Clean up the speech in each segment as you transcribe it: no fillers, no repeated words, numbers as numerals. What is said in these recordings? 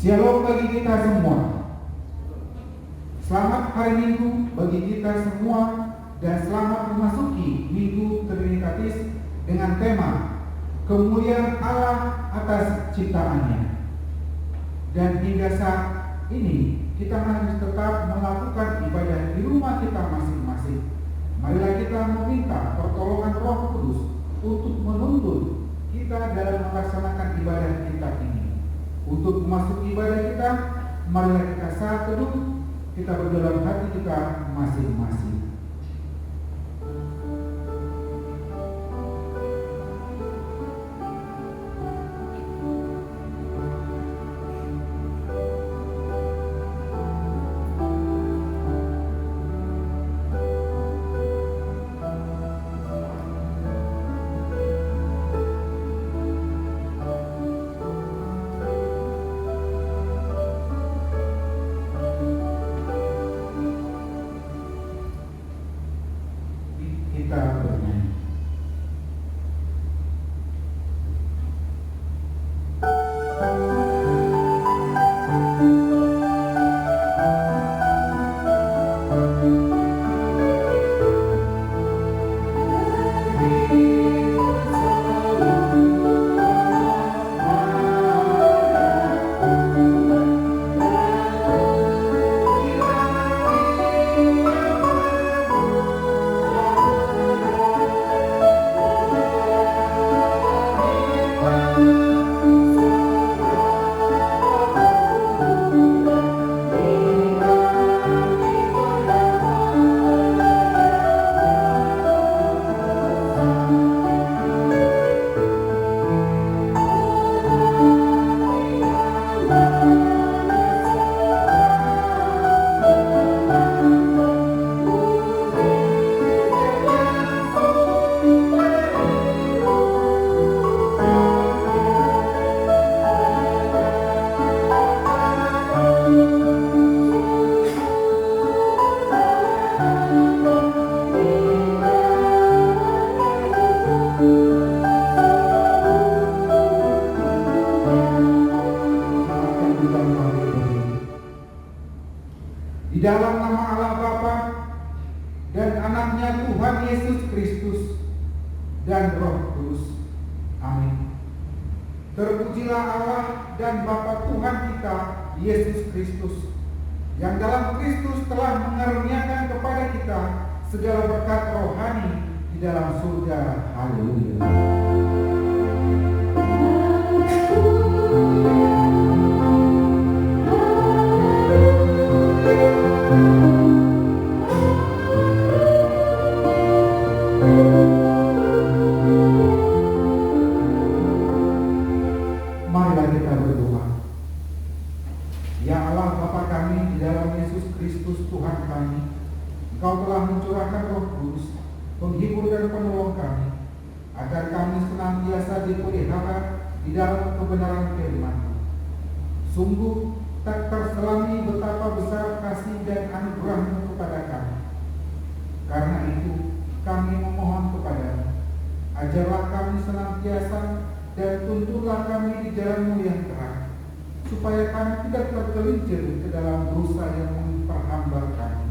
Shalom bagi kita semua. Selamat hari Minggu bagi kita semua dan selamat memasuki Minggu Trinitatis dengan tema kemuliaan Allah atas ciptaannya. Dan hingga saat ini kita harus tetap melakukan ibadah di rumah kita masing-masing. Marilah kita meminta pertolongan Roh Kudus untuk menuntun kita dalam melaksanakan ibadah kita ini. Untuk memasuki ibadah kita, marilah kita saat teduh, kita berdalam hati kita masing-masing. Di dalam nama Allah Bapa dan anaknya Tuhan Yesus Kristus dan Roh Kudus. Amin. Terpujilah Allah dan Bapa Tuhan kita Yesus Kristus, yang dalam Kristus telah mengaruniakan kepada kita segala berkat rohani di dalam surga. Haleluya. Marilah kita berdoa. Ya Allah Bapa kami di dalam Yesus Kristus Tuhan kami, Engkau telah mencurahkan Roh Kudus, penghibur dan penolong kami, agar kami senantiasa dipelihara di dalam kebenaran firman. Sungguh tak terselami betapa besar kasih dan anugerah-Mu kepada kami. Karena itu kami memohon kepadamu, ajarlah kami senantiasa dan tuntunlah kami di jalan-Mu yang terang, supaya kami tidak tergelincir ke dalam dosa yang memperhamba kami.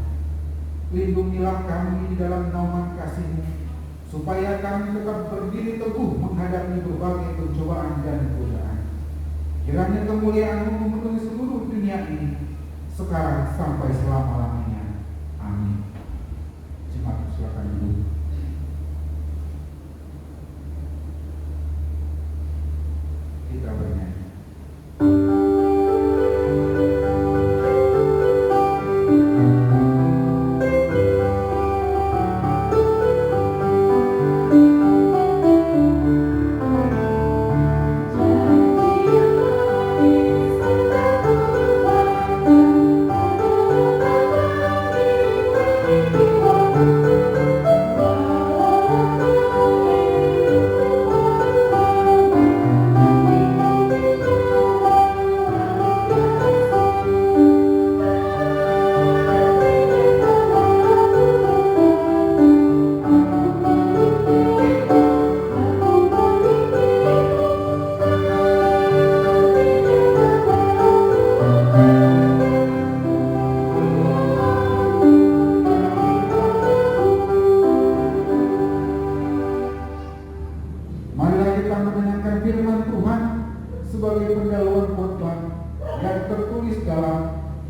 Lindungilah kami di dalam naungan kasih-Mu, supaya kami tetap berdiri teguh menghadapi berbagai pencobaan dan godaan. Kiranya kemuliaan-Mu memenuhi seluruh dunia ini, sekarang sampai selama-lamanya. Amin. Jemaat silakan duduk. Kita bernyanyi.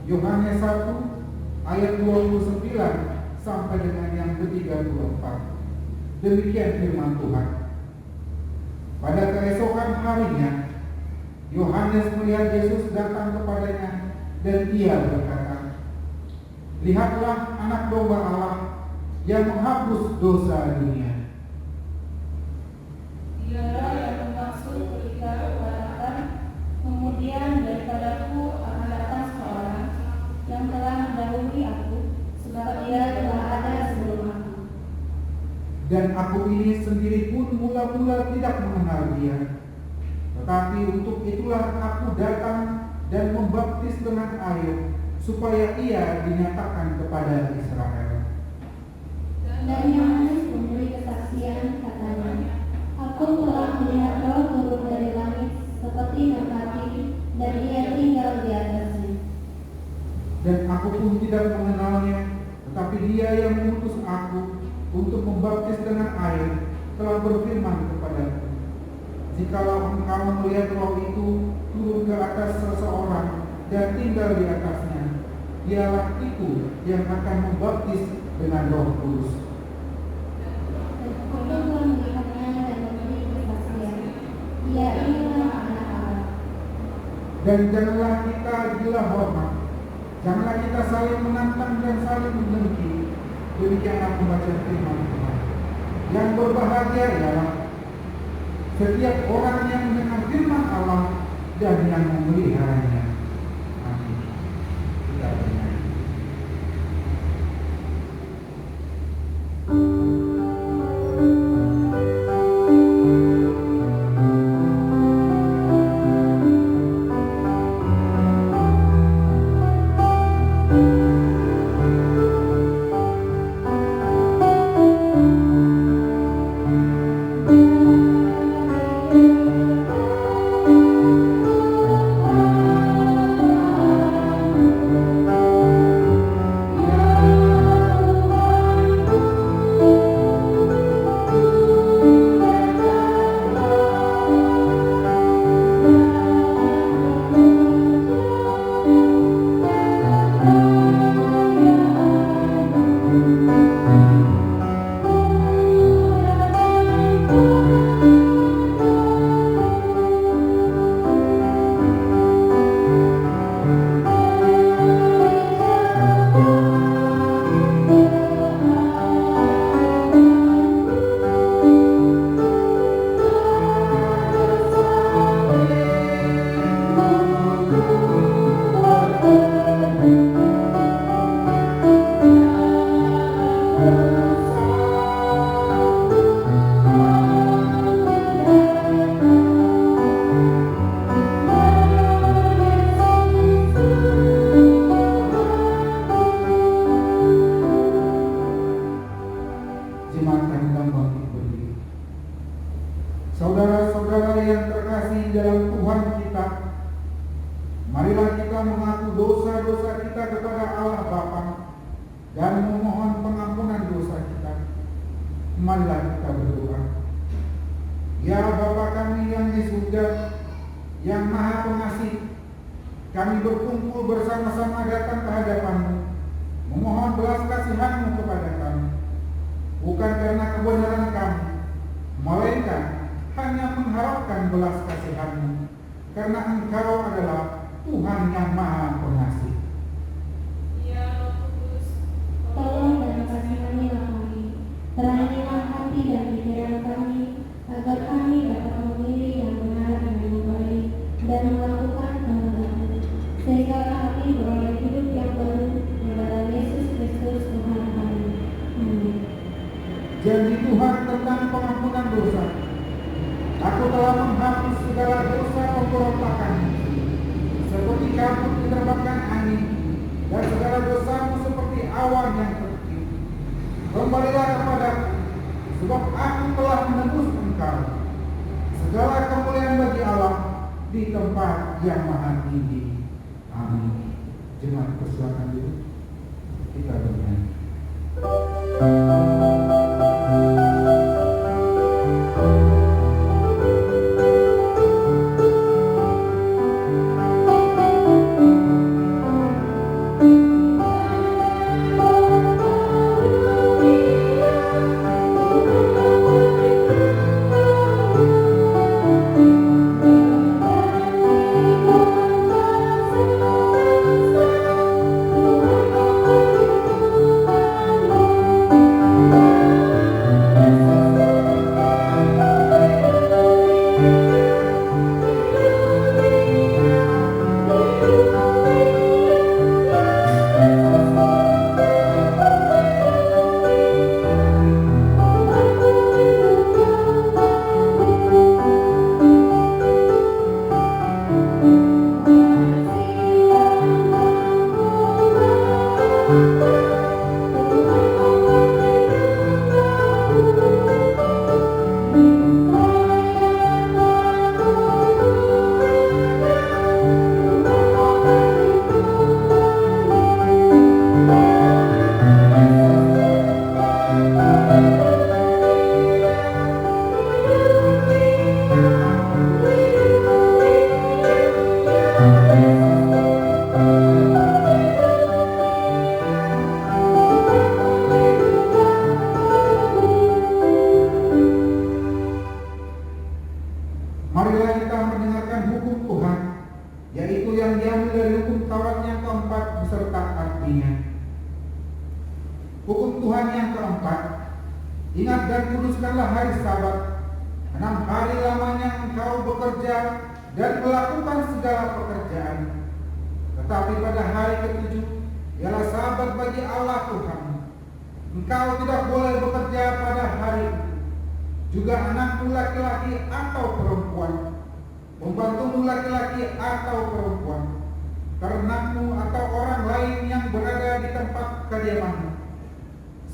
Yohanes 1 ayat 29 sampai dengan yang ke-34. Demikian firman Tuhan. Pada keesokan harinya, Yohanes melihat Yesus datang kepadanya dan ia berkata, "Lihatlah anak domba Allah yang menghapus dosa dunia." Dialah yang bermaksud ketika kukatakan, kemudian daripadaku akan datang seorang yang telah mendahului aku, sebab dia telah ada sebelum aku. Dan aku ini sendiri pun mula-mula tidak mengenal dia. Tetapi untuk itulah aku datang dan membaptis dengan air, supaya ia dinyatakan kepada Israel. Dan Yohanes memberi kesaksian, katanya, "Aku telah melihat Roh turun dari langit seperti merpati, dan ia tinggal di atasnya. Dan aku pun tidak mengenalnya, tetapi dia yang mengutus aku untuk membaptis dengan air telah berfirman kepadaku, jikalau engkau melihat Roh itu turun ke atas seseorang dan tinggal di atasnya, dialah itu yang akan membaptis dengan Roh Kudus." Dan aku telah melihatnya dan memberi kesaksian, ia inilah anak Allah. Dan janganlah kita gila hormat, janganlah kita saling menantang dan saling mendengki. Demikian aku baca firman Tuhan. Yang berbahagia ialah setiap orang yang mendengar firman Allah dan yang memeliharanya. Amin. Kita bernyanyi. Saudara-saudara yang terkasih dalam Tuhan kita, marilah kita mengaku dosa-dosa kita kepada Allah Bapa dan memohon pengampunan dosa kita. Marilah kita berdoa. Ya Bapa kami yang di surga, yang Maha Pengasih, kami berkumpul bersama-sama datang ke hadapan-Mu, memohon belas kasihan-Mu kepada kami, bukan karena kebenaran kami, melainkan hanya mengharapkan belas kasihan-Mu, karena Engkau adalah Tuhan yang Maha Pengasih. Ya Roh Kudus, tolong dan kasihanilah kami, terangilah hati dan pikiran kami, agar kami dapat memilih yang benar dan yang baik, dan melakukan kehendak-Mu, sehingga kami beroleh hidup yang baru di dalam Yesus Kristus Tuhan kami. Amin. Janji Tuhan tentang pengampunan dosa. Aku telah menghapus segala dosa pemberontakan, seperti kabut diterbangkan angin, dan segala dosamu seperti awan yang tertiup. Kembalilah kepadaku, sebab aku telah menebus engkau. Segala kemuliaan bagi Allah di tempat yang maha tinggi. Amin. Jemaat persilakan dulu, kita bernyanyi. menyikapinya. Hukum Tuhan yang keempat, ingat dan kuduskanlah hari Sabat. 6 hari lamanya engkau bekerja dan melakukan segala pekerjaan. Tetapi pada hari ke-7 ialah Sabat bagi Allah Tuhan. Engkau tidak boleh bekerja pada hari itu. Juga anakmu laki-laki atau perempuan, pembantumu laki-laki atau perempuan, ternakmu atau orang lain yang berada di tempat kediamanmu.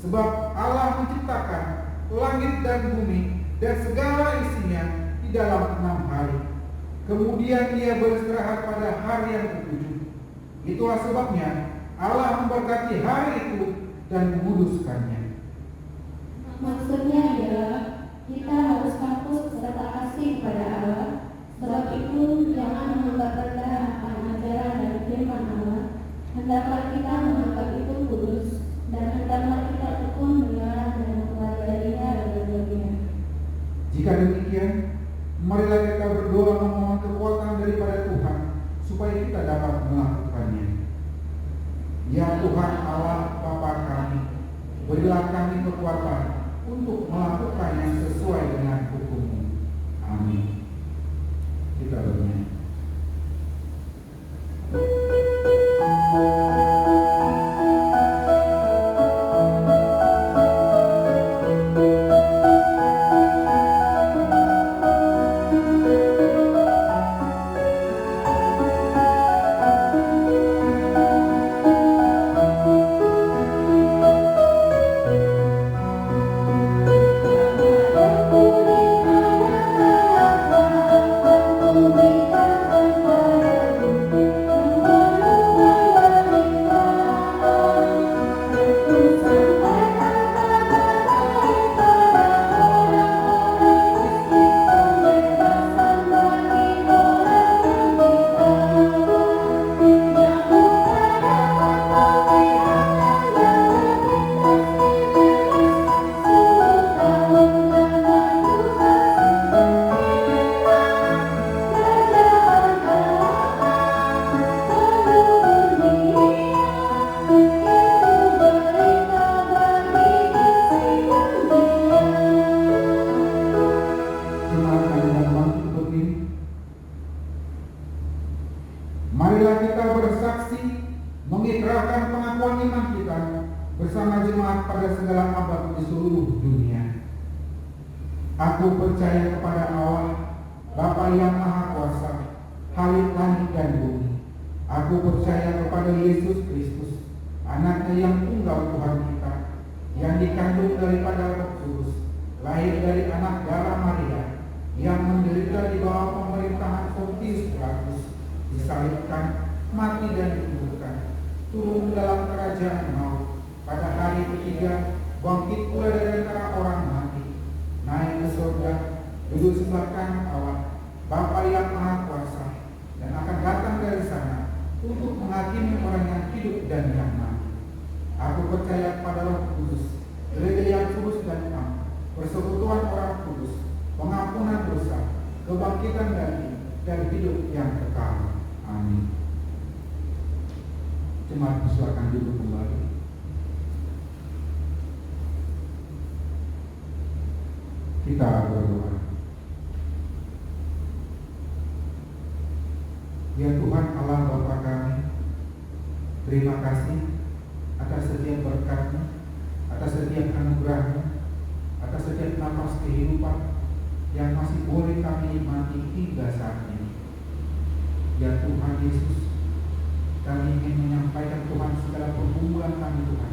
Sebab Allah menciptakan langit dan bumi dan segala isinya di dalam 6 hari. Kemudian Ia beristirahat pada hari yang ke-7. Itulah sebabnya Allah memberkati hari itu dan menguduskannya. Maksudnya adalah kita harus patuh serta kasih kepada Allah. Sebab itu jangan menganggap rendah akan ajaran dan firman Allah. Hendaklah kita menganggap itu kudus, dan hendaklah kita tekun mengarah dan mempelajarinya dengan legiat. Jika demikian, marilah kita berdoa memohon kekuatan daripada Tuhan supaya kita dapat melakukannya. Ya Tuhan Allah Bapa kami, berilah kami kekuatan untuk melakukan yang sesuai dengan hukum-Mu. Amin. Kita bernyanyi. Marilah kita bersaksi mengikrarkan pengakuan iman kita bersama jemaat pada segala abad di seluruh dunia. Aku percaya kepada Allah, Bapa yang Maha Kuasa, Khalik langit dan bumi. Aku percaya kepada Yesus Kristus, Anaknya yang tunggal Tuhan kita, yang dikandung daripada Roh Kudus, lahir dari anak darah Maria, yang menderita di bawah pemerintahan Pontius Pilatus, disalibkan, mati dan dikuburkan, turun dalam kerajaan maut, pada hari ke-3 bangkit pula dari antara orang mati, naik ke surga, duduk sebelah kanan Allah, Bapa yang Maha Kuasa, dan akan datang dari sana untuk menghakimi orang yang hidup dan yang mati. Aku percaya pada Roh Kudus, gereja yang kudus dan am, persekutuan orang kudus, pengampunan dosa, kebangkitan dan hidup yang kekal. Amin. Jemaat silakan duduk kembali. Kita berdoa. Ya Tuhan Allah Bapa kami, terima kasih atas setiap berkat-Mu, atas setiap anugerah-Mu, atas setiap nafas kehidupan yang masih boleh kami nikmati hingga saat ini. Ya Tuhan Yesus, kami ingin menyampaikan Tuhan segala pergumulan kami Tuhan,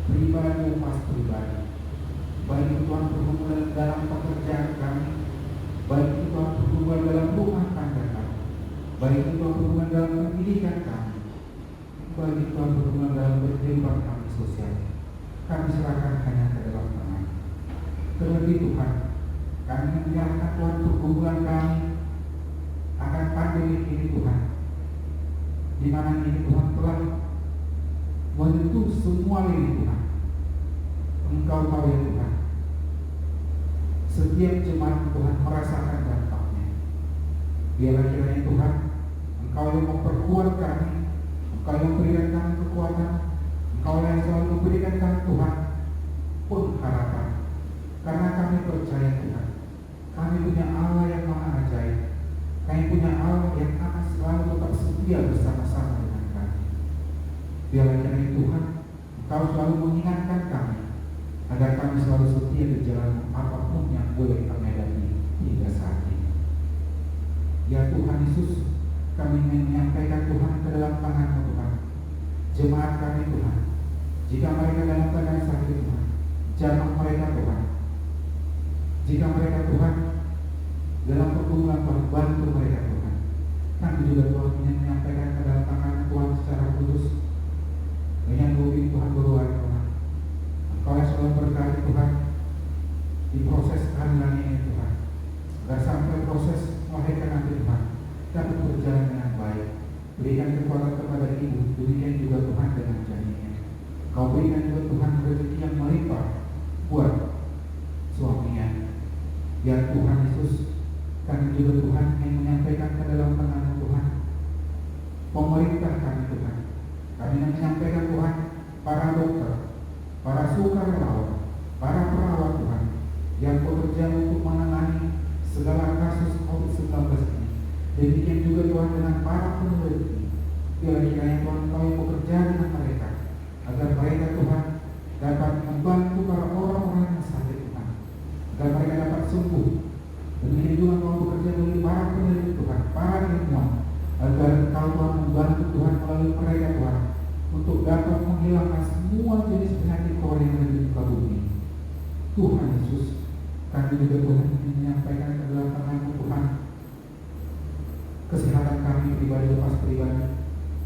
pribadi pas pribadi, baik itu Tuhan pergumulan dalam pekerjaan kami, baik itu Tuhan pergumulan dalam rumah tangga kami, baik itu Tuhan pergumulan dalam pendidikan kami, baik itu Tuhan pergumulan dalam berkehidupan kami sosial. Kami serahkan hanya ke dalam tangan. Terlebih Tuhan, kami menyerahkan Tuhan pergumulan kami akan pandemi ini Tuhan, di mana ini Tuhan telah menyentuh semua lini Tuhan. Engkau tahu ya Tuhan, setiap jemaat Tuhan merasakan dampaknya. Biarlah kiranya Tuhan, Engkau yang memperkuat kami, Engkau Engkau yang memberikan kami kekuatan, Engkau yang selalu memberikan kami Tuhan pun harapan. Karena kami percaya Tuhan, kami punya Allah yang maha ajaib. Kami punya Allah yang akan selalu tetap setia bersama-sama dengan kami. Biarlah kiranya Tuhan, Engkau selalu mengingatkan kami agar kami selalu setia di jalan apapun yang boleh kami hadapi hingga saat ini. Ya Tuhan Yesus, kami ingin menyampaikan Tuhan ke dalam tangan-Mu Tuhan. Jemaat kami Tuhan, jika mereka dalam keadaan sakit Tuhan, jamah mereka Tuhan. Jika mereka Tuhan dalam pergumulan Tuhan, bantu mereka Tuhan. Kami juga Tuhan ingin menyampaikan ke dalam tangan Tuhan secara khusus dengan doa Tuhan berdoa Tuhan. Engkau yang selalu berkati Tuhan di proses kehamilan ini Tuhan, agar sampai proses melahirkan nanti Tuhan dapat berjalan dengan baik. Berikan kekuatan kepada ibu, demikian juga Tuhan dengan janinnya. Kau berikan juga Tuhan rezeki yang melimpah buat suaminya. Ya Tuhan Yesus, kami juga Tuhan yang menyampaikan ke dalam tangan Tuhan pemerintah kami Tuhan. Kami yang menyampaikan Tuhan para dokter, para sukarelawan, para perawat Tuhan yang bekerja untuk menangani segala kasus COVID-19 ini. Demikian juga Tuhan dengan para peneliti. Biarlah kiranya Tuhan Kau yang bekerja dengan mereka, agar mereka Tuhan dapat membantu para orang-orang yang sakit Tuhan, agar mereka dapat sembuh. Demikian juga Kau bekerja dengan para peneliti Tuhan, para ilmuwan, agar Kau Tuhan membantu Tuhan melalui mereka Tuhan untuk dapat menghilangkan semua jenis penyakit COVID yang ada di muka bumi. Tuhan Yesus, kami juga Tuhan ingin menyampaikan ke dalam tangan-Mu Tuhan kesehatan kami pribadi lepas pribadi.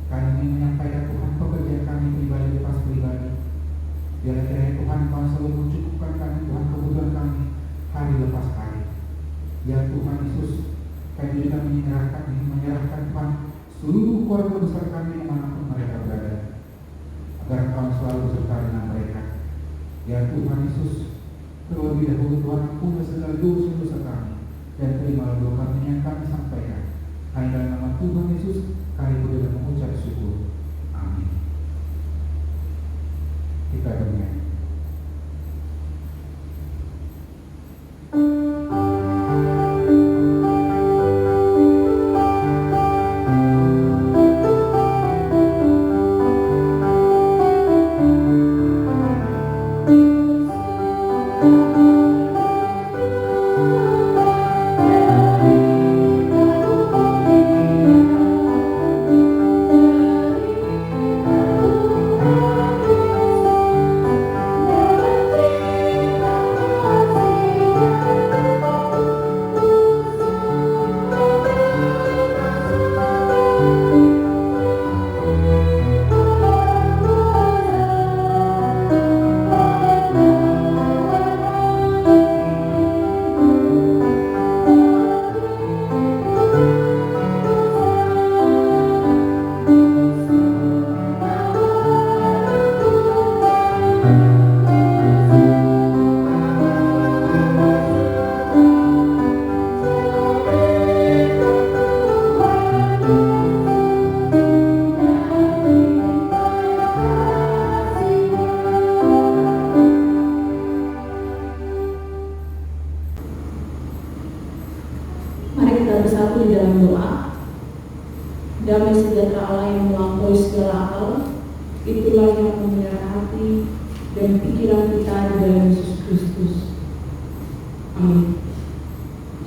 Kami ingin menyampaikan Tuhan pekerjaan kami pribadi lepas pribadi. Biarlah kiranya Tuhan Kau selalu mencukupkan kami Tuhan kebutuhan kami hari lepas hari. Ya Tuhan Yesus, kami juga menyerahkan Tuhan seluruh keluarga besar kami dimanapun mereka berada, agar Kau selalu beserta dengan mereka. Ya Tuhan Yesus, terlebih dahulu Tuhan ampuni segala dosa-dosa kami, dan terimalah doa kami yang kami sampaikan. Hanya dalam nama Tuhan Yesus kami berdoa mengucap syukur. Amin. Kita bernyanyi. bersatu di dalam doa. Damai sejahtera Allah yang melampaui segala akal, itulah yang memelihara hati dan pikiran kita di dalam Yesus Kristus. Amin.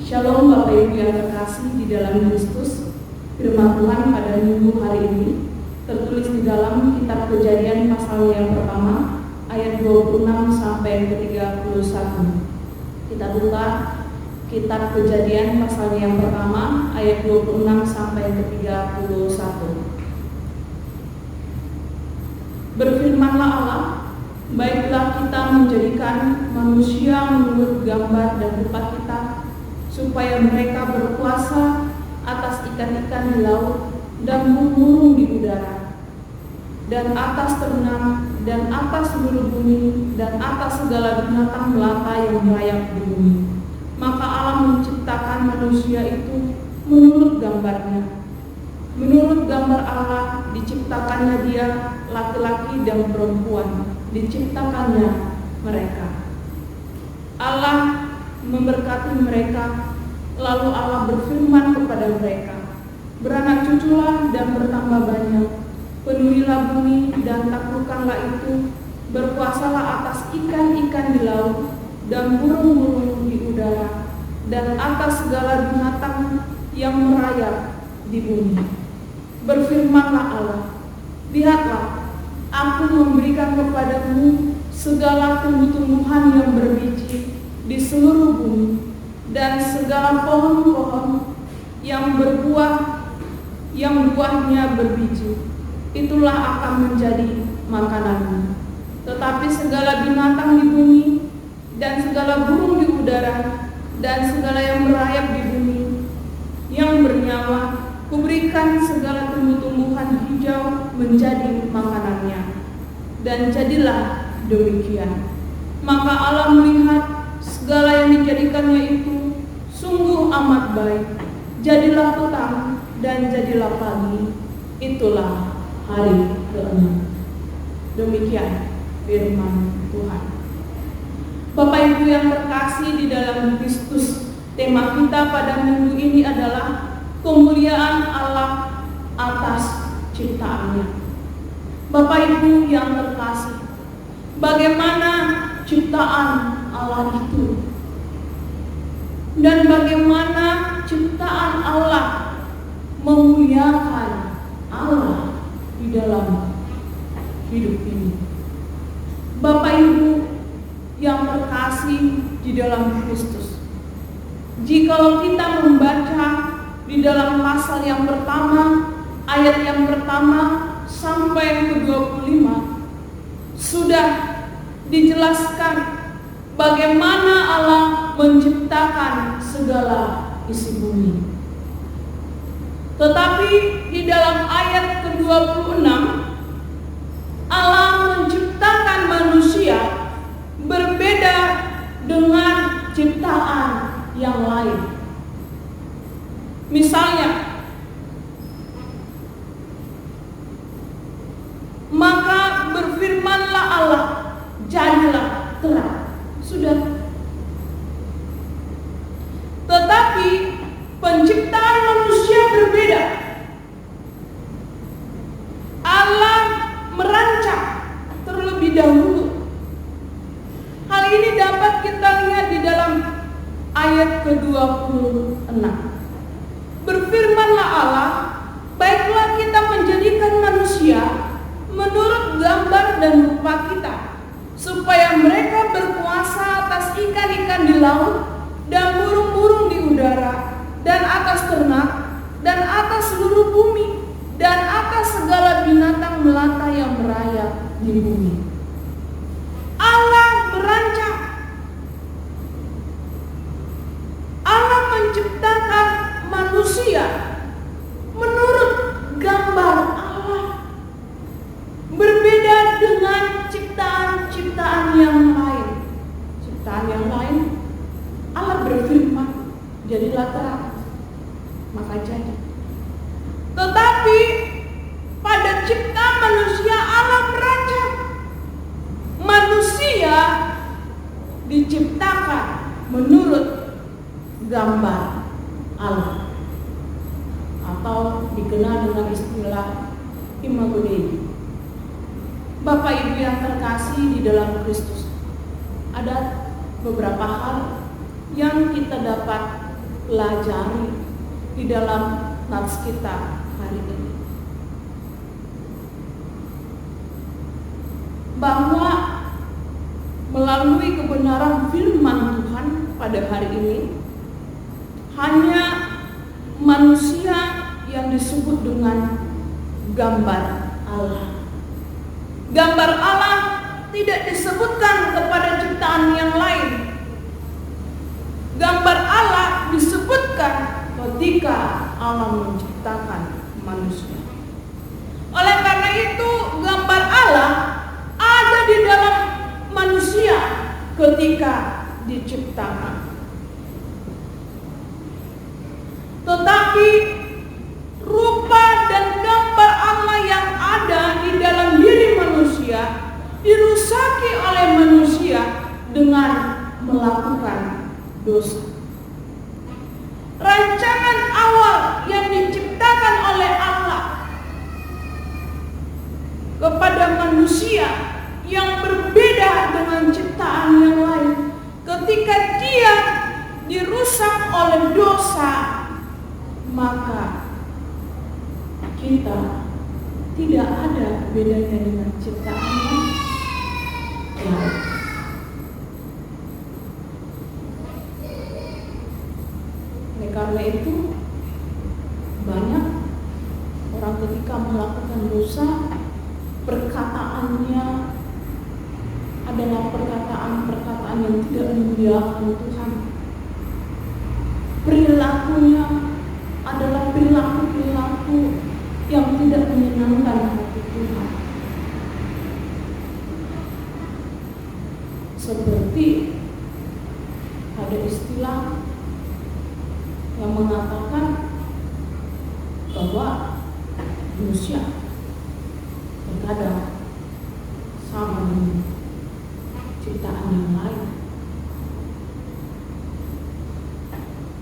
Shalom Bapak Ibu yang terkasih di dalam Kristus. Firman Tuhan pada minggu hari ini tertulis di dalam kitab Kejadian pasal yang pertama ayat 26 sampai ke 31. Kita buka kitab Kejadian pasal yang pertama ayat 26 sampai ke 31. Berfirmanlah Allah, baiklah kita menjadikan manusia menurut gambar dan rupa kita, supaya mereka berkuasa atas ikan-ikan di laut dan burung di udara, dan atas ternak, dan atas seluruh bumi, dan atas segala binatang melata yang merayap di bumi. Maka Allah menciptakan manusia itu menurut gambarnya. Menurut gambar Allah diciptakan diciptakannya dia laki-laki dan perempuan, diciptakannya mereka. Allah memberkati mereka, lalu Allah berfirman kepada mereka, "Beranak cuculah dan bertambah banyak, penuhilah bumi dan taklukkanlah itu, berkuasalah atas ikan-ikan di laut dan burung-burung di udara, dan atas segala binatang yang merayap di bumi." Berfirmanlah Allah, "Lihatlah, aku memberikan kepadamu segala tumbuh-tumbuhan yang berbiji di seluruh bumi, dan segala pohon-pohon yang berbuah, yang buahnya berbiji, itulah akan menjadi makananmu. Tetapi segala binatang di bumi, dan segala burung di udara, dan segala yang merayap di bumi, yang bernyawa, kuberikan segala tumbuh-tumbuhan hijau menjadi makanannya." Dan jadilah demikian. Maka Allah melihat segala yang dijadikannya itu sungguh amat baik. Jadilah petang dan jadilah pagi. Itulah hari ke-6. Demikian firman Tuhan. Bapak Ibu yang terkasih di dalam Kristus, tema kita pada minggu ini adalah kemuliaan Allah atas ciptaannya. Bapak Ibu yang terkasih, bagaimana ciptaan Allah itu? Dan bagaimana ciptaan Allah memuliakan Allah di dalam hidup ini? Bapak Ibu yang terkasih di dalam Kristus, jikalau kita membaca di dalam pasal yang pertama, ayat yang pertama sampai yang ke-25, sudah dijelaskan bagaimana Allah menciptakan segala isi bumi. Tetapi di dalam ayat ke-26, Allah menciptakan manusia berbeda dengan ciptaan yang lain. Misalnya, maka berfirmanlah Allah, jadilah terang. Sudah. Tetapi penciptaan manusia berbeda. Allah merancang terlebih dahulu. Hal ini dapat kita lihat di dalam ayat ke-26. Berfirmanlah Allah, baiklah kita menjadikan manusia menurut gambar dan rupa kita, supaya mereka berkuasa atas ikan-ikan di laut dan burung-burung di udara, dan atas ternak, dan atas seluruh bumi, dan atas segala binatang melata yang merayap di bumi. Allah merancang, Allah menciptakan manusia menurut gambar Allah, berbeda dengan ciptaan-ciptaan yang lain. Ciptaan yang lain, Allah berfirman, jadilah terang, maka jadi. Tetapi pada ciptaan manusia Allah merancang. Manusia diciptakan menurut gambar Allah, atau dikenal dengan istilah imago Dei. Bapak Ibu yang terkasih di dalam Kristus, ada beberapa hal yang kita dapat pelajari di dalam nats kita hari ini. Bahwa melalui kebenaran firman Tuhan pada hari ini, hanya manusia yang disebut dengan gambar Allah. Gambar Allah tidak disebutkan kepada ciptaan yang lain. Gambar Allah disebutkan ketika Allah menciptakan manusia. Oleh karena itu, gambar Allah ada di dalam manusia ketika diciptakan. Tetapi rupa dan gambar Allah yang ada kepada manusia yang berbeda dengan ciptaan yang lain. Ketika dia dirusak oleh dosa, maka kita tidak ada bedanya dengan ciptaan yang lain. Oleh karena itu, banyak orang ketika melakukan dosa, perkataannya adalah perkataan-perkataan yang tidak memuliakan Tuhan. Perilakunya adalah perilaku-perilaku yang tidak menyenangkan hati Tuhan. Seperti ada istilah yang mengatakan bahwa manusia terkadang sama dengan ciptaan yang lain.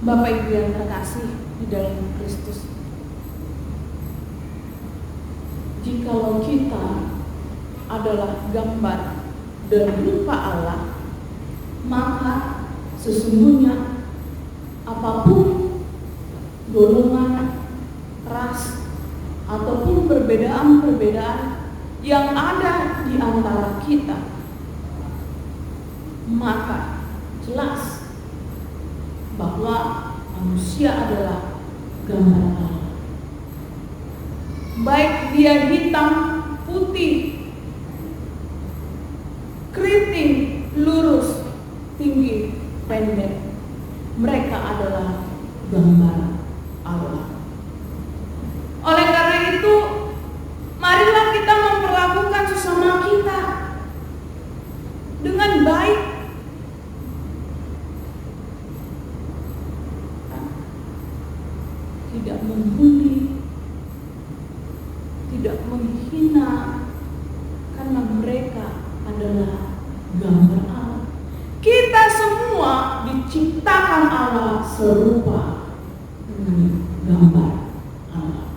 Bapak Ibu yang terkasih di dalam Kristus, jikalau kita adalah gambar dan rupa Allah, maka sesungguhnya apapun golongan, ras, ataupun perbedaan-perbedaan yang ada di antara kita, maka jelas bahwa manusia adalah gambar Allah. Baik dia hitam, putih, keriting, lurus, tinggi, pendek, mereka adalah gambar Allah. Oleh karena itu, marilah kita memperlakukan sesama kita dengan baik. Tidak membuli, tidak menghina, karena mereka adalah gambar Allah. Kita semua diciptakan Allah serupa dengan gambar Allah.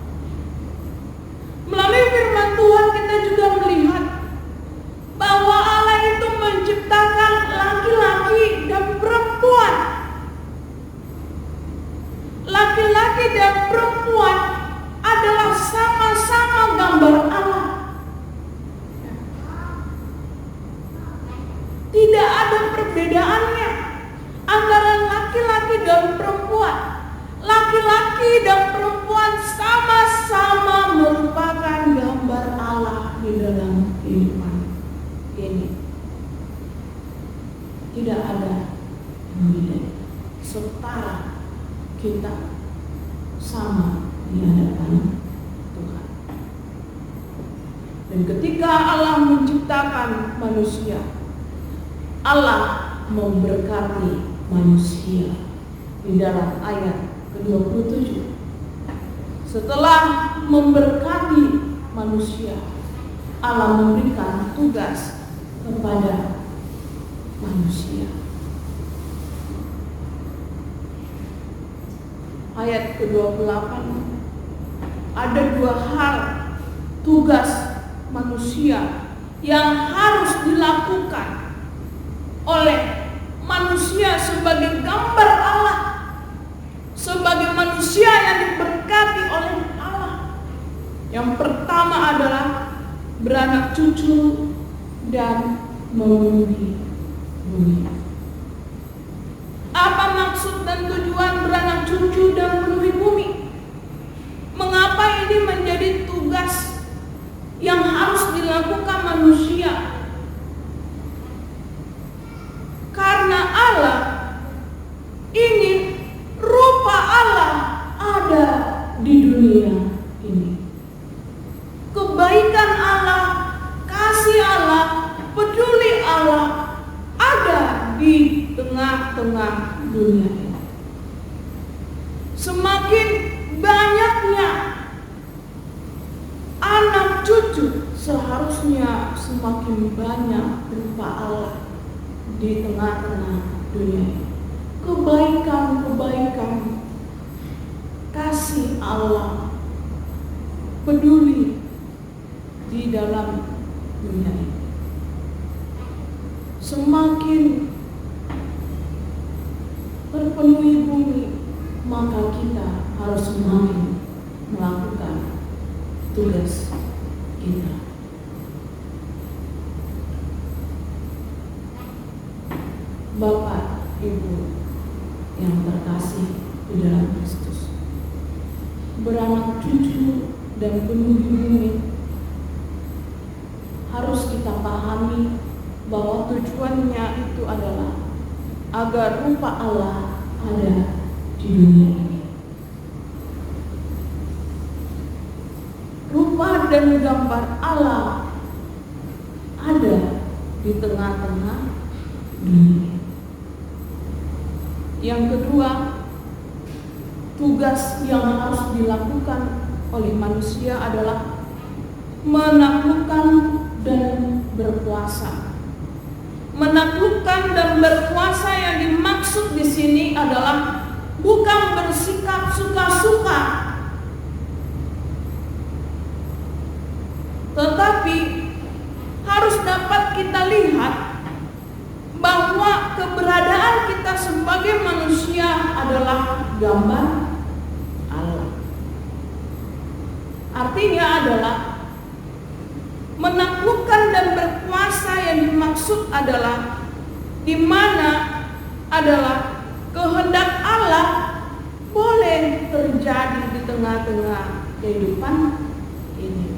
Melalui firman Tuhan kita juga melihat bahwa Allah itu menciptakan laki-laki dan perempuan. Laki-laki dan perempuan adalah sama-sama gambar Allah. Tidak ada perbedaannya antara laki-laki dan perempuan. Laki-laki dan perempuan sama-sama merupakan gambar Allah di dalam kehidupan ini. Tidak ada yang beda, setara. Kita sama di hadapan Tuhan. Dan ketika Allah menciptakan manusia, Allah memberkati manusia di dalam ayat ke-27. Setelah memberkati manusia, Allah memberikan tugas kepada manusia. Ayat ke-28, ada dua hal tugas manusia yang harus dilakukan oleh manusia sebagai gambar Allah, sebagai manusia yang diberkati oleh Allah. Yang pertama adalah beranak cucu dan memenuhi bumi. Apa maksud dan tujuan beranak cucu dan memenuhi bumi? Mengapa ini menjadi tugas yang harus dilakukan manusia? Karena Allah ingin rupa Allah ada di dunia ini. Kebaikan Allah, kasih Allah, peduli Allah ada di tengah-tengah dunia ini. Semakin banyaknya anak cucu, seharusnya semakin banyak rupa Allah di tengah-tengah dunia ini. Kebaikan-kebaikan, kasih Allah, peduli di di dalam dunia ini. Semakin terpenuhi bumi, maka kita harus semakin melakukan tugas kita. Bapak, Ibu yang terkasih di dalam Kristus, beranak cucu dan penduduk bumi, harus kita pahami bahwa tujuannya itu adalah agar rupa Allah ada di dunia ini. Rupa dan gambar Allah ada di tengah-tengah dunia. Yang kedua, tugas yang harus dilakukan oleh manusia adalah menaklukkan dan berkuasa. Menaklukkan dan berkuasa yang dimaksud di sini adalah bukan bersikap suka-suka, tetapi harus dapat kita lihat bahwa keberadaan kita sebagai manusia adalah gambar Allah. Artinya adalah menaklukkan dan berkuasa yang dimaksud adalah di mana adalah kehendak Allah boleh terjadi di tengah-tengah kehidupan ini.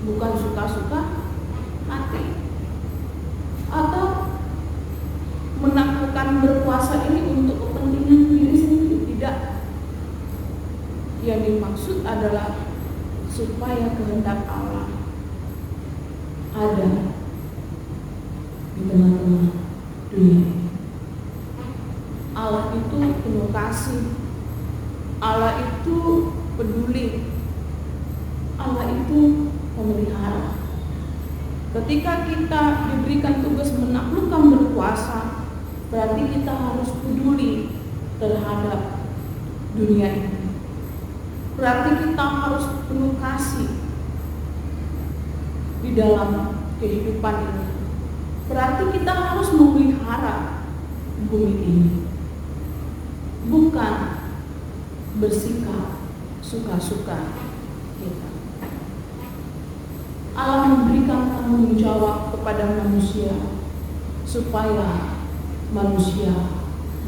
Bukan suka-suka hati. Atau menaklukkan berkuasa ini untuk kepentingan diri sendiri, tidak. Yang dimaksud adalah supaya kehendak Allah ada di tengah-tengah dunia ini. Allah itu penuh kasih, Allah itu peduli, Allah itu memelihara. Ketika kita diberikan tugas menaklukkan berkuasa, berarti kita harus peduli terhadap dunia ini. Berarti kita harus penuh kasih di dalam kehidupan ini. Berarti kita harus memelihara bumi ini, bukan bersikap suka-suka kita. Allah memberikan tanggung jawab kepada manusia supaya manusia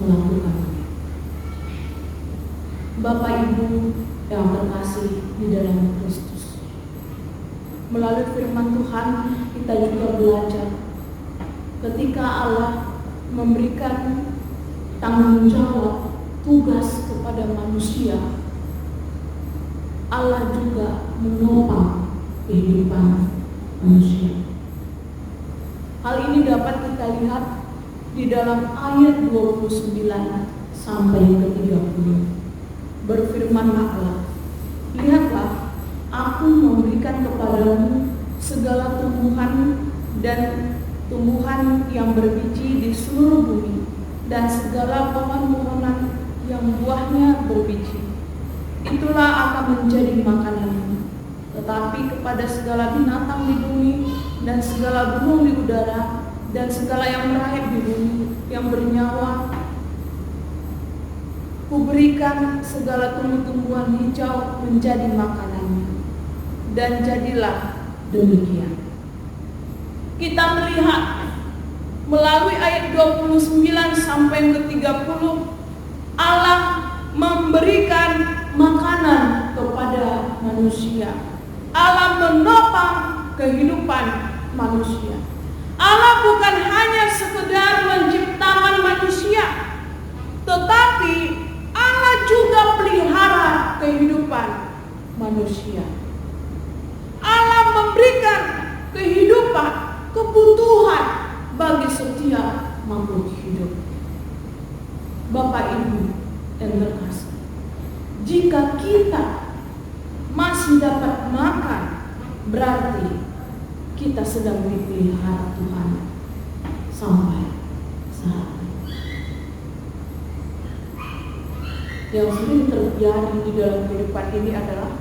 melakukannya. Bapak Ibu yang terkasih di dalam Kristus, melalui firman Tuhan kita juga belajar ketika Allah memberikan tanggung jawab tugas kepada manusia, Allah juga menopang kehidupan manusia. Hal ini dapat kita lihat di dalam ayat 29 sampai ke 30. Berfirmanlah Allah, lihatlah, aku memberikan kepadamu segala tumbuhan dan tumbuhan yang berbiji di seluruh bumi, dan segala pohon-pohonan yang buahnya berbiji. Itulah akan menjadi makananmu. Tetapi kepada segala binatang di bumi dan segala burung di udara dan segala yang merayap di bumi yang bernyawa, kuberikan segala tumbuh-tumbuhan hijau menjadi makanannya. Dan jadilah demikian. Kita melihat melalui ayat 29 sampai ke 30, Allah memberikan makanan kepada manusia. Allah menopang kehidupan manusia. Allah bukan hanya sekedar menciptakan manusia, tetapi Allah juga pelihara kehidupan manusia. Allah memberikan kehidupan, kebutuhan bagi setiap makhluk hidup. Bapak Ibu yang terkasih, jika kita masih dapat makan, berarti kita sedang dipelihara Tuhan sampai saat ini. Yang sering terjadi di dalam kehidupan ini adalah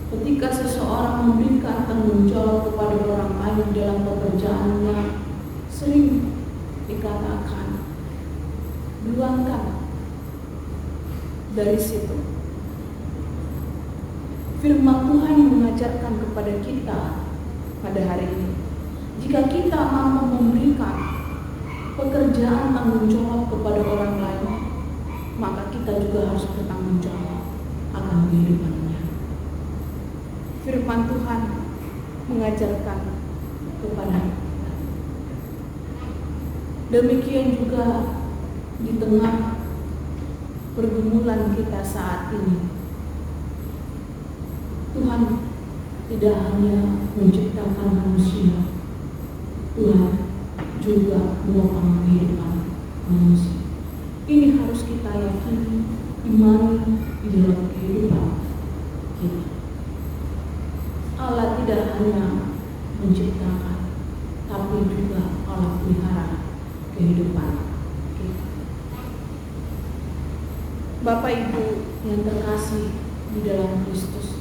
Ketika seseorang memberikan tanggung jawab kepada orang lain dalam pekerjaannya, sering dikatakan, "Luangkan dari situ." Firman Tuhan mengajarkan kepada kita pada hari ini, jika kita mampu memberikan pekerjaan tanggung jawab kepada orang lain, maka kita juga harus bertanggung jawab akan kehidupannya. Firman Tuhan mengajarkan kepada kita. Demikian juga di tengah pergumulan kita saat ini, Tuhan tidak hanya menciptakan manusia, Tuhan juga menopang kehidupan manusia. Ini harus kita yakini, imani di dalam kehidupan kita. Allah tidak hanya menciptakan, tapi juga Allah pelihara kehidupan kita. Bapak Ibu yang terkasih di dalam Kristus,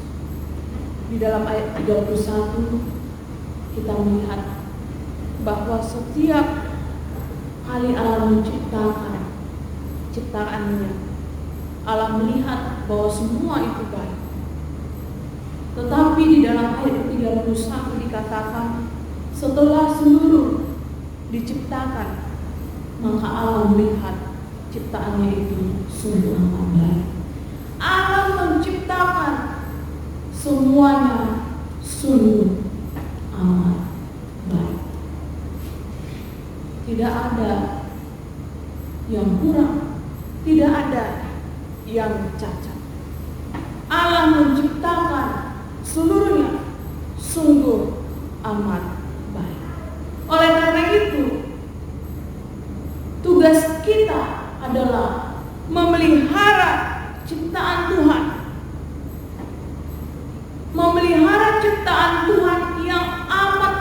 di dalam ayat 31 kita melihat bahwa setiap kali Allah menciptakan ciptaannya, Allah melihat bahwa semua itu baik. Tetapi di dalam ayat 31 dikatakan, setelah seluruh diciptakan, maka Allah melihat ciptaannya itu sungguh amat baik. Allah menciptakan semuanya sungguh amat baik. Tidak ada yang kurang, tidak ada yang cacat. Allah menciptakan seluruhnya sungguh amat baik. Oleh karena itu, tugas kita adalah memelihara ciptaan Tuhan. Memelihara ciptaan Tuhan yang amat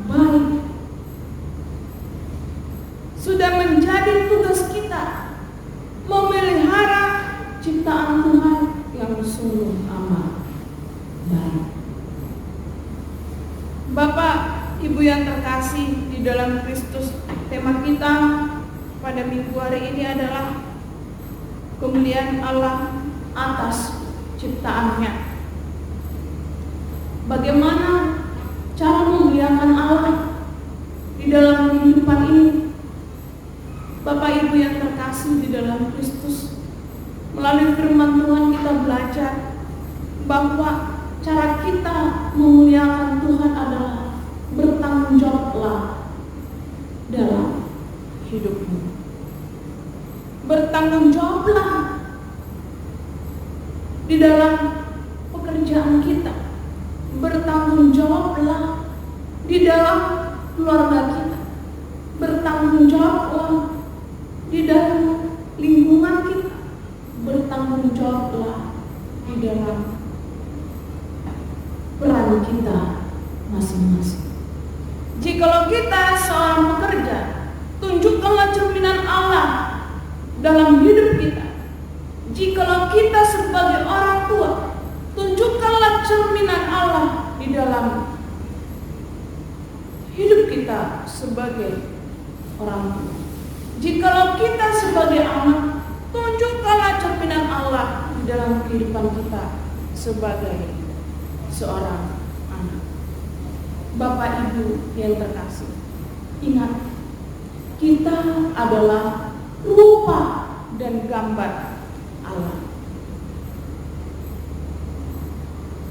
baik. Sudah menjadi tugas kita memelihara ciptaan Tuhan yang sungguh amat baik. Bapak, Ibu yang terkasih di dalam Kristus, tema kita pada minggu hari ini adalah kemuliaan Allah atas ciptaannya. Bagaimana cara memuliakan Allah di dalam kehidupan ini? Bapak Ibu yang terkasih di dalam Kristus, melalui firman Tuhan kita belajar bahwa cara kita memuliakan Tuhan adalah bertanggung jawablah dalam hidupmu. Bertanggung jawablah di dalam pekerjaan kita. Bertanggung jawablah di dalam keluarga kita. Bertanggung jawablah di dalam lingkungan kita. Bertanggung jawablah di dalam peran kita masing-masing. Jikalau kita seorang pekerja, tunjukkanlah cerminan Allah dalam hidup kita. Jikalau kita sebagai orang tua, tunjukkanlah cerminan Allah di dalam hidup kita sebagai orang tua. Jikalau kita sebagai anak, tunjukkanlah cerminan Allah di dalam kehidupan kita sebagai seorang anak. Bapak Ibu yang terkasih, ingat, kita adalah rupa dan gambar Allah.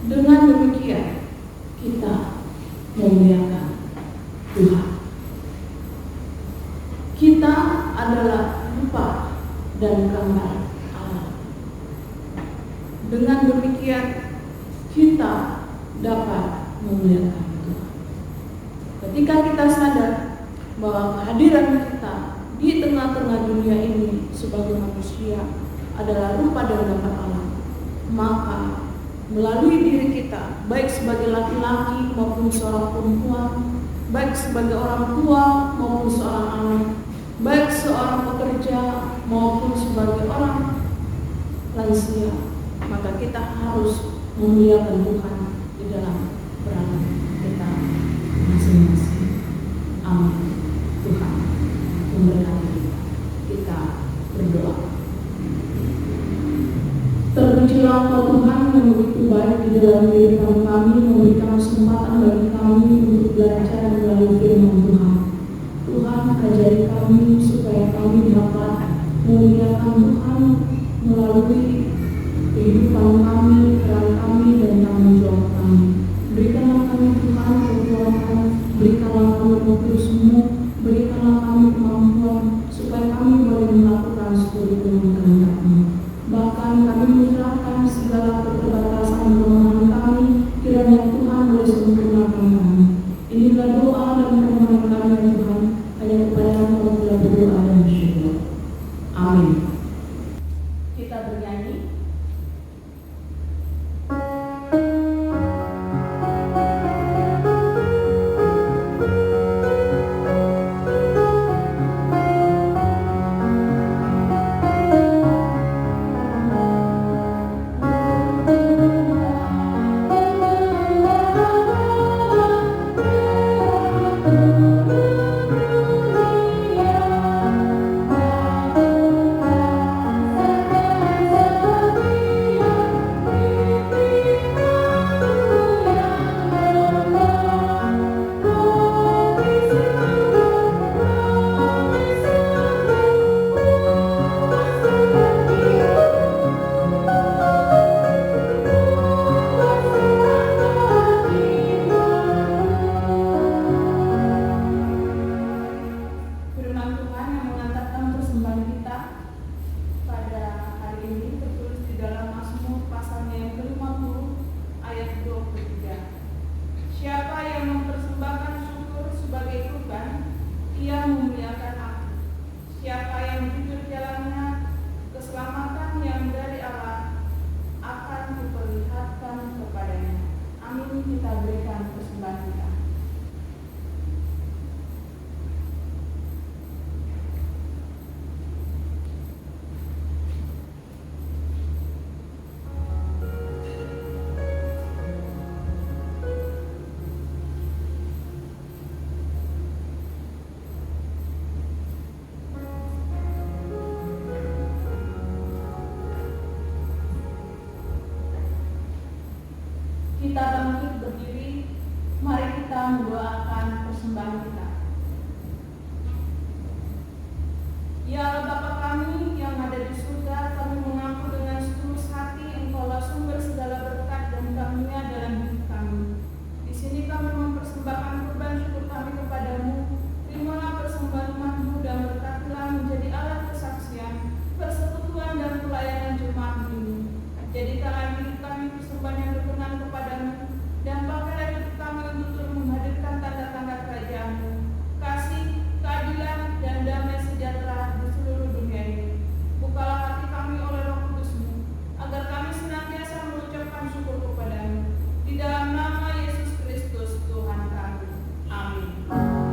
Dengan demikian, kita memuliakan Tuhan. Kita adalah rupa dan gambar Allah. Dengan demikian, kita dapat memuliakan Tuhan. Ketika kita sadar bahwa kehadiran kita di tengah-tengah dunia ini sebagai manusia adalah rupa dan gambar Allah, maka melalui diri kita, baik sebagai laki-laki maupun seorang perempuan, baik sebagai orang tua maupun seorang anak, baik seorang pekerja maupun sebagai orang lansia, maka kita harus memuliakan Tuhan dalam kehidupan kami, memberikan kesempatan bagi kami untuk belajar melalui firman Tuhan. Tuhan, ajari kami supaya kami dapat memuliakan Tuhan melalui kehidupan kami, peran kami, dan tanggung jawab kami. Berikanlah kami Tuhan kekuatan, berikanlah kami Roh Kudus-Mu, berikanlah kami kemampuan supaya kami boleh melakukan seluruh kehendak-Mu. Bahkan kami menyerahkan segala keterbatasan kelemahan kami, kiranya Tuhan boleh sempurnakan kami. Inilah doa dan permohonan kami ya Tuhan, hanya kepada-Mu kami telah berdoa dan bersyukur. Amin. Kita bernyanyi. Kita bangkit berdiri, mari kita mendoakan persembahan kita. Ya Allah Bapa kami yang ada di surga, kami mengaku dengan setulus hati Engkaulah sumber segala berkat dan karunia dalam hidup kami. Di sini kami mempersembahkan kurban syukur kami kepadamu. Terimalah persembahan umat-Mu dan berkatilah menjadi alat kesaksian, persekutuan dan pelayanan jemaat ini. Jadikanlah hidup kami persembahan yang berkenan kepadamu, dan pakailah hidup kami untuk menghadirkan tanda-tanda kerajaan-Mu, kasih, keadilan, dan damai sejahtera di seluruh dunia ini. Bukalah hati kami oleh Roh Kudus-Mu, agar kami senantiasa mengucapkan syukur kepadamu. Di dalam nama Yesus Kristus Tuhan kami. Amin. Amin.